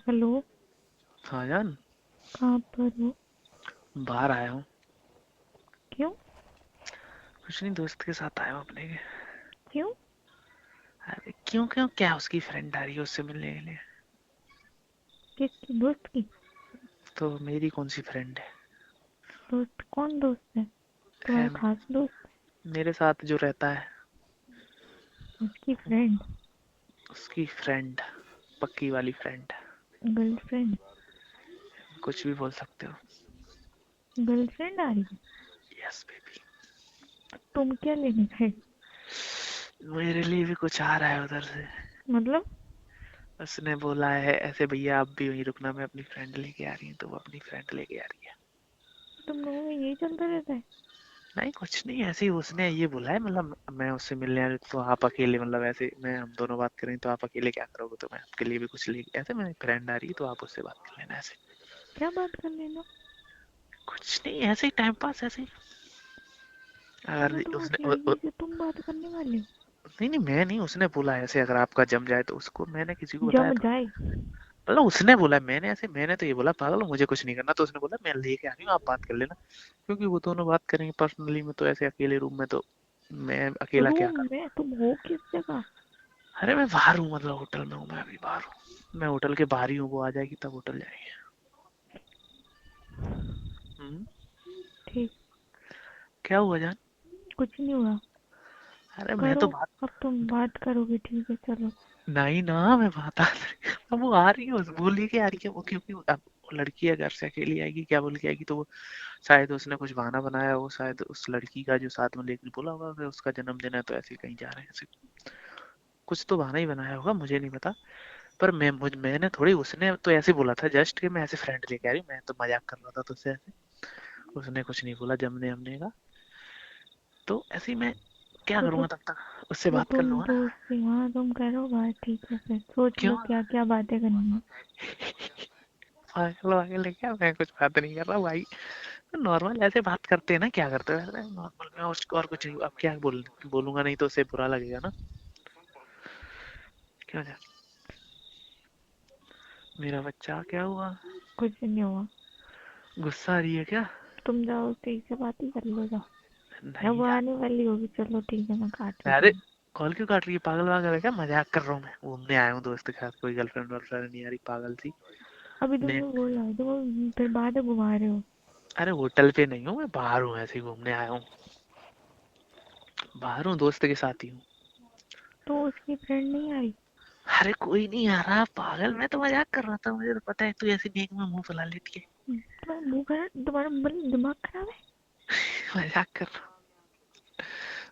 Hello. हाँ जान। कहाँ पर हो? बाहर आया हूँ। क्यों? कुछ नहीं, दोस्त के साथ आया हूँ अपने के। क्यों? अरे क्यों क्यों, क्या उसकी फ्रेंड आ रही है उससे मिलने के लिए। किसकी दोस्त की? तो मेरी कौन सी फ्रेंड है? दोस्त कौन दोस्त है? तुम्हारा है खास दोस्त? मेरे साथ जो रहता है। उसकी फ्रेंड? उसकी फ्रेंड, पक्की वाली फ्रेंड। गर्लफ्रेंड? कुछ भी बोल सकते हो। गर्लफ्रेंड आ रही है? Yes baby. तुम क्या लेने गए? मेरे लिए भी कुछ आ रहा है उधर से। मतलब? उसने बोला है ऐसे, भैया आप भी वहीं रुकना, मैं अपनी फ्रेंड लेके आ रही हूँ। तो वो अपनी फ्रेंड लेके आ रही है। तुम लोगों में यही चलता रहता है? नहीं कुछ नहीं, ऐसे ही उसने ये बोला है, मतलब मैं उससे मिलने आ रही हूँ, तो आप अकेले, मतलब ऐसे मैं हम दोनों बात करें तो आप अकेले क्या करोगे, तो मैं आपके लिए भी कुछ ले ऐसे, मेरी फ्रेंड आ रही है तो आप उससे बात कर लेना ऐसे। क्या बात कर लेना? कुछ नहीं, ऐसे ही टाइम पास ऐसे ही। अच्छा, अगर तो उसने उस लड़की से तुम बात करने वाले हो? नहीं नहीं, मैं नहीं, उसने बोला है ऐसे, अगर आपका जम जाए तो उसको, मैंने किसी को बताया जम तो। जाए? मतलब उसने बोला, मैंने ऐसे, मैंने तो ये बोला पागल हो, मुझे कुछ नहीं करना, तो उसने बोला मैं लेके आ रही हूँ, आप बात कर लेना। क्योंकि वो दोनों बात करेंगे पर्सनली में, तो ऐसे अकेले रूम में तो मैं अकेला क्या रूम करूँ। में? तुम हो किस जगह? अरे मैं बाहर हूँ, मतलब होटल में हूँ, मैं अभी बाहर हूँ, मैं होटल के बाहर ही हूँ, वो आ जाएगी तब होटल जाएंगे। हम्म। ठीक। क्या हुआ जान? कुछ नहीं हुआ। अरे मैं करो। तो बात। अब तुम बात करोगे, ठीक है, चलो। नहीं ना, मैं बात आ रही, अब वो आ रही है, बोल के आ रही है वो, क्योंकि अब वो लड़की है, घर से अकेली आएगी, क्या बोल के आएगी, तो वो शायद उसने कुछ बहाना बनाया, वो शायद उस लड़की का जो साथ में लेकर बोला होगा कि उसका जन्मदिन है तो ऐसे कहीं जा रहे हैं ऐसे। कुछ तो बहाना ही बनाया होगा, मुझे नहीं पता। पर मैंने थोड़ी, उसने तो ऐसे बोला था जस्ट कि मैं ऐसे फ्रेंड लेके आ रही हूँ, मैं तो मजाक कर रहा था तुझसे ऐसे। उसने कुछ नहीं बोला जमने हमने का। तो ऐसे ही मैं क्या तो करूंगा, तब तक उससे तो बात कर तुम लूंगा ना। दोस्त से, हाँ तुम करो बात, ठीक है, फिर सोच लो क्यों? क्या क्या बातें करनी है। पागल वागल है क्या, मैं कुछ बात नहीं कर रहा भाई। नॉर्मल ऐसे बात करते हैं ना, क्या करते हैं वैसे नॉर्मल में, उसको और कुछ नहीं, अब क्या बोलूंगा नहीं तो उसे बुरा लगेगा ना। क्यों जा? मेरा बच्चा क्या हुआ? कुछ नहीं हुआ। गुस्सा आ रही है क्या? तुम जाओ, ठीक से बात ही कर लो, जाओ। अब नहीं वो यार। आने वाली होगी, चलो ठीक है, मैं काट रही अरे हूँ। कॉल क्यों काट रही है, पागल वागल है क्या, मजाक कर रहा हूँ, मैं घूमने आया हूँ दोस्त के साथ, कोई गर्लफ्रेंड वर्लफ्रेंड नहीं आ रही पागल सी। अभी मैं तुमने बोला, तुम फिर बाद में घुमा रहे हो। अरे होटल पे नहीं हूँ, मैं बाहर हूँ, ऐसे ही घूमने आया हूँ। बाहर हूँ, दोस्त के साथ ही हूँ। तो उसकी फ्रेंड नहीं आई? अरे कोई नहीं आ रहा पागल, मैं तो मजाक कर रहा था, मुझे तो पता है तू ऐसी नेक में मुंह फुला लेती है। तुम्हारा मुंह खराब, तुम्हारा दिमाग खराब है? मजाक कर रहा हूँ।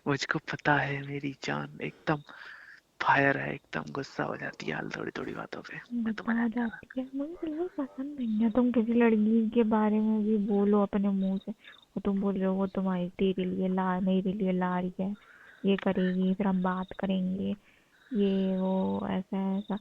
मुझको पता है, मेरी जान एकदम फायर है, एकदम गुस्सा हो जाती है हाल थोड़ी थोड़ी बातों पे, मैं तो गुस्सा हो मजाक कर रहा जाती है? मुझे बिल्कुल पसंद नहीं है। तुम किसी लड़की के बारे में भी बोलो अपने मुंह से, वो तुम बोल रहे हो वो तुम्हारी, तेरे लिए ला, मेरे लिए ला रही है, ये करेगी, फिर हम बात करेंगे, ये वो ऐसा ऐसा। था।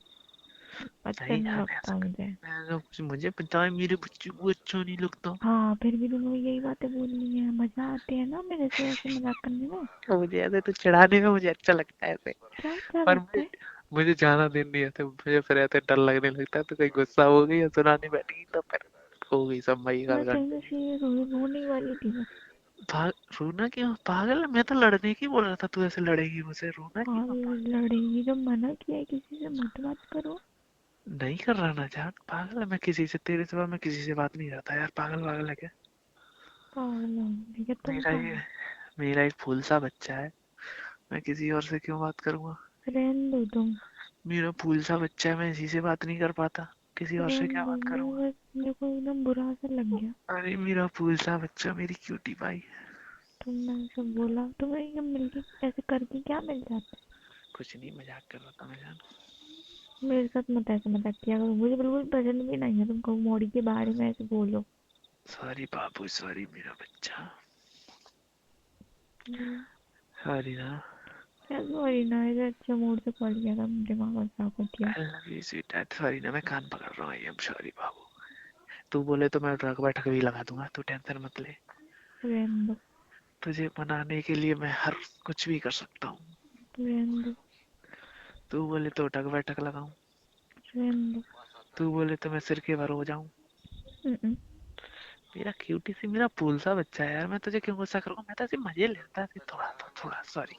अच्छा नहीं नहीं यार, लगता मुझे। ऐसा कुछ मुझे पता है, मेरे बच्चे को अच्छा नहीं लगता। हाँ, फिर भी तुम्हें यही बातें बोलनी है? मजा आते हैं ना मेरे से ऐसे मजाक करने में? मुझे ऐसे तो चिढ़ाने में मुझे अच्छा लगता है ऐसे। क्या अच्छा पर लगता मुझे है? मुझे ज्यादा दिन नहीं ऐसे, मुझे फिर ऐसे डर लगने लगता है, तो कहीं गुस्सा हो गई या सुनाने बैठ गई तो फिर हो गई सब मई का मैं सही में घंटे। सीरियस हो गई, रोने वाली थी मैं। भाग रोना क्यों पागल, मैं तो लड़ने की बोल रहा था, तू ऐसे लड़ेगी मुझसे, रोना हाँ, क्यों पागल। लड़ेगी? जब मना किया है किसी से मत बात करो। नहीं कर रहा ना जान, पागल है मैं, किसी से तेरे सिवा मैं किसी से बात नहीं करता यार, पागल वागल है क्या। पागल हो? ठीक है, तुम मेरा ये पागल। मेरा एक फूल सा बच्चा है, मैं किसी और से क्यों बात करूंगा। रहने दो तुम। मेरा फूल सा बच्चा है, मैं इसी से बात नहीं कर पाता, किसी और से रहने क्या दो, बात मैं करूंगा। बस, मेरे को एकदम बुरा सा लग गया। अरे मेरा फूल सा बच्चा, मेरी क्यूटी पाई। तुमने ऐसे बोला, तुम्हें ये मिलके ऐसे करके क्या मिल जाता है? कुछ नहीं, मजाक कर रहा था मैं जान। मेरे साथ मत ऐसे मजाक किया करो, मुझे बिल्कुल पसंद भी नहीं है तुम कहो मोड़ी के बारे में ऐसे बोलो। सॉरी बाबू, सॉरी मेरा बच्चा। हम्म, सॉरी ना। क्या सॉरी ना, ऐसे अच्छे मूड से कॉल किया था, दिमाग खराब कर दिया। I love you sweet heart, sorry ना, मैं कान पकड़ रहा हूँ, आई एम सॉरी बाबू। तू बोले तो मैं ट्रक बैठक भी लगा दूंगा, तू टेंशन मत ले। रहने दो। तुझे मनाने के लिए मैं हर कुछ भी कर सकता हूँ। रहने दो। तू बोले तो टक बैठक लगाऊं। रहने दो। तू बोले तो मैं सिर के भर हो जाऊं। हम्म। मेरा क्यूटी सी मेरा फूल सा बच्चा है यार, मैं तुझे क्यों गुस्सा करूंगा, मैं तो ऐसे मजे लेता है थोड़ा तो थोड़ा, सॉरी।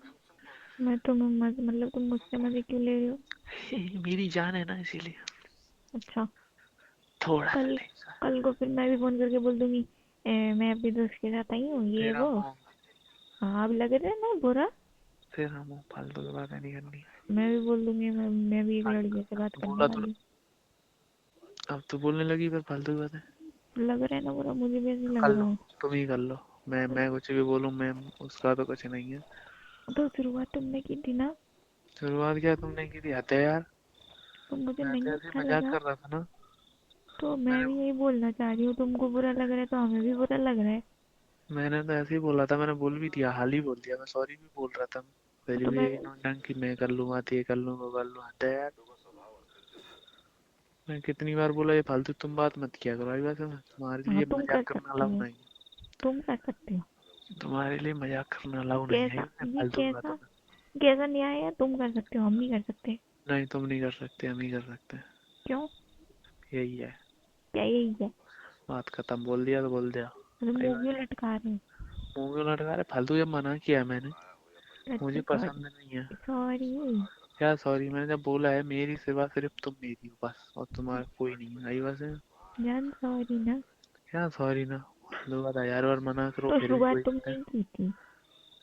मैं तुम्हें मतलब तुम मुझसे मजे क्यों ले रहे हो? मेरी जान है ना इसीलिए। अच्छा। थोड़ा सा कल नहीं सा। कल को फिर मैं भी फोन करके बोल दूंगी, मैं अपने दोस्त के साथ आई हूँ ये तेरा वो। मुंह, हाँ, अब लग रहा है ना बुरा। तेरा मुंह, फालतू की बातें नहीं करनी। मैं भी बोल दूंगी, मैं भी एक लड़के से बात करने बोला तो, वाली अब तो बोलने लगी फिर फालतू की बातें। हूँ। लग रहा है ना बुरा, मुझे भी ऐसे कर लग लो, रहा है। तुम ही कर लो। मैं कुछ भी बोलूं, मैं, उसका तो कुछ नहीं है। तो शुरुआत तुमने की थी ना। शुरुआत क्या तुमने की थी, हद है यार। तो मुझे मैं तो नहीं ऐसे ही अच्छा मजाक लगा। कर रहा था ना। तो मैं मैंने भी यही बोलना चाह रही हूँ, तुमको बुरा लग रहा है तो हमें भी बुरा लग रहा है। मैंने तो ऐसे ही बोला था, मैंने बोल भी दिया, हाल ही बोल दिया, मैं सॉरी भी बोल रहा था। फिर तो भी मैं यही नौटंकी कि मैं कर लूंगा, तो ये कर लूंगा, वो कर लूंगा, हद है यार। मैं कितनी बार बोला ये फालतू तुम बात मत किया करो, आई वैसे तुम्हारे हाँ, लिए तुम कर मजाक करना सकते अलाउ हो। नहीं तुम कर सकते हो। है। तुम्हारे लिए मजाक करना अलाउ नहीं है, कैसा ये ये फालतू की बातों कैसा में। कैसा न्याय है? तुम कर सकते हो, हम नहीं कर सकते? नहीं तुम नहीं कर सकते, हम ही कर सकते हैं। क्यों? यही है। क्या यही है? बात खत्म, बोल दिया तो बोल दिया। अरे आई मुंह क्यों बात। लटका रहे हो? मुंह क्यों लटका रहे, फालतू जब मना किया है मैंने, अच्छा, मुझे सॉरी। पसंद नहीं है। सॉरी। क्या सॉरी, मैंने जब बोला है मेरी सिवा सिर्फ तुम मेरी हो बस, और तुम्हारा कोई नहीं है, आई बस है। जान, सॉरी ना। क्या सॉरी ना, दो बार हजार बार मना करो तो फिर भी शुरुआत कोई कहता है। तुमने ही की थी।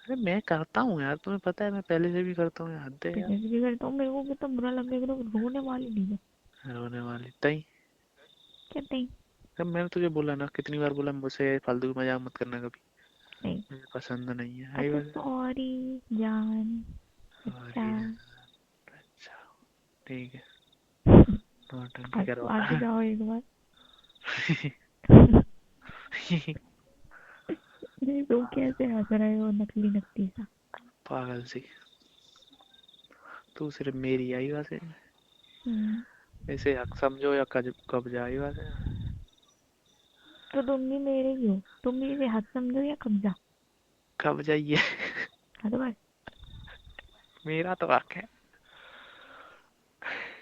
अरे मैं करता हूँ यार, तुम्हें पता है मैं पहले से भी करता हूँ, हद है यार। पहले से भी करता हूँ, मेरे को कितना बुरा लगने का, रोने वाली नहीं है। रोने वाली तई। कहते हैं। जब मैंने तुझे बोला ना, कितनी बार बोला मुझसे फालतू की मजाक मत करना कभी, नहीं। मुझे पसंद नहीं है, आई अच्छा, बस। सॉरी जान। अच्छा। सॉरी। अच्छा, ठीक है। नौटंकी आगे करवा आगे जाओ एक बार। नहीं, तुम कैसे हंस रहे हो नकली नकली सा? पागल सी, तू सिर्फ मेरी, आई बस। हम्म। इसे हक समझो या कब्जा, आई बस। तो तुम भी मेरे ही हो। तुम भी इसे हक समझो या कब्जा। कब्जा ही है। हाँ, तो बस। मेरा तो हक है।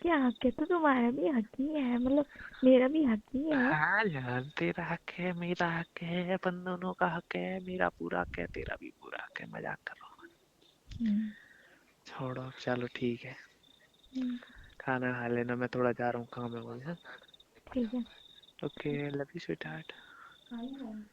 क्या हक है? तो तुम्हारा भी हक ही है, मतलब मेरा भी हक ही है। हाँ यार, तेरा हक है, मेरा हक है, अपन दोनों का हक है, मेरा पूरा हक है, तेरा भी पूरा हक है, मजाक कर रहा हूँ। हम्म। छोड़ो, चलो ठीक है। हम्म। खाना खा लेना, मैं थोड़ा जा रहा हूँ काम है मुझे। ठीक है। Okay, love you sweet heart. हाँ।